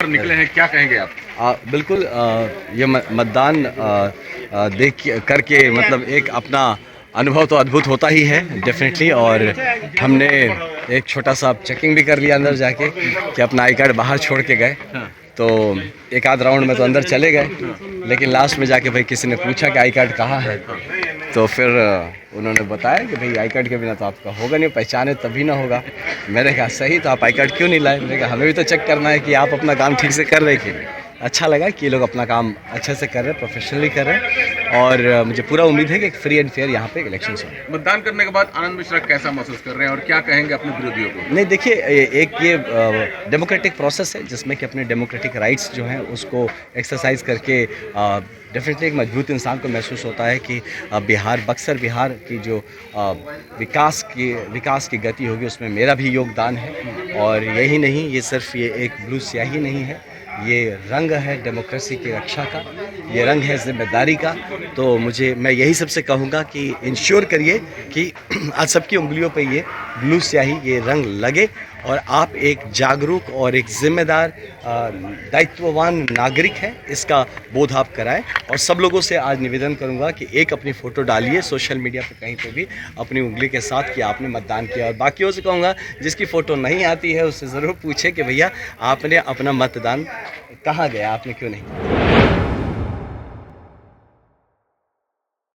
Voter निकले हैं, क्या कहेंगे आप? बिल्कुल, ये मतदान करके मतलब एक अपना अनुभव तो अद्भुत होता ही है डेफिनेटली। और हमने एक छोटा सा चेकिंग भी कर लिया अंदर जाके कि अपना आई कार्ड बाहर छोड़ के गए। तो एक आध राउंड में तो अंदर चले गए, लेकिन लास्ट में जाके भाई किसी ने पूछा कि आई कार्ड कहाँ है, तो फिर उन्होंने बताया कि भाई आई कार्ड के बिना तो आपका होगा नहीं, पहचाने तभी ना होगा। मैंने कहा सही, तो आप आई कार्ड क्यों नहीं लाए? मैंने कहा हमें भी तो चेक करना है कि आप अपना काम ठीक से कर रहे कि। अच्छा लगा कि ये लोग अपना काम अच्छे से कर रहे हैं, प्रोफेशनली कर रहे हैं, और मुझे पूरा उम्मीद है कि फ्री एंड फेयर यहाँ पे इलेक्शंस होंगे। मतदान करने के बाद आनंद मिश्रा कैसा महसूस कर रहे हैं और क्या कहेंगे अपने विरोधियों को? नहीं देखिए, एक ये डेमोक्रेटिक प्रोसेस है जिसमें कि अपने डेमोक्रेटिक राइट्स जो हैं उसको एक्सरसाइज करके डेफिनेटली एक मजबूत इंसान को महसूस होता है कि बिहार, बक्सर बिहार की जो विकास की गति होगी उसमें मेरा भी योगदान है। और यही नहीं, ये सिर्फ ये एक ब्लू स्याही नहीं है, ये रंग है डेमोक्रेसी की रक्षा का, ये रंग है जिम्मेदारी का। तो मैं यही सबसे कहूँगा कि इंश्योर करिए कि आज सबकी उंगलियों पे ये ब्लू स्याही, ये रंग लगे, और आप एक जागरूक और एक जिम्मेदार दायित्ववान नागरिक हैं, इसका बोध आप कराएं। और सब लोगों से आज निवेदन करूंगा कि एक अपनी फ़ोटो डालिए सोशल मीडिया पे कहीं पे भी अपनी उंगली के साथ कि आपने मतदान किया। और बाकियों से कहूँगा जिसकी फ़ोटो नहीं आती है उससे ज़रूर पूछे कि भैया आपने अपना मतदान कहाँ गया, आपने क्यों नहीं।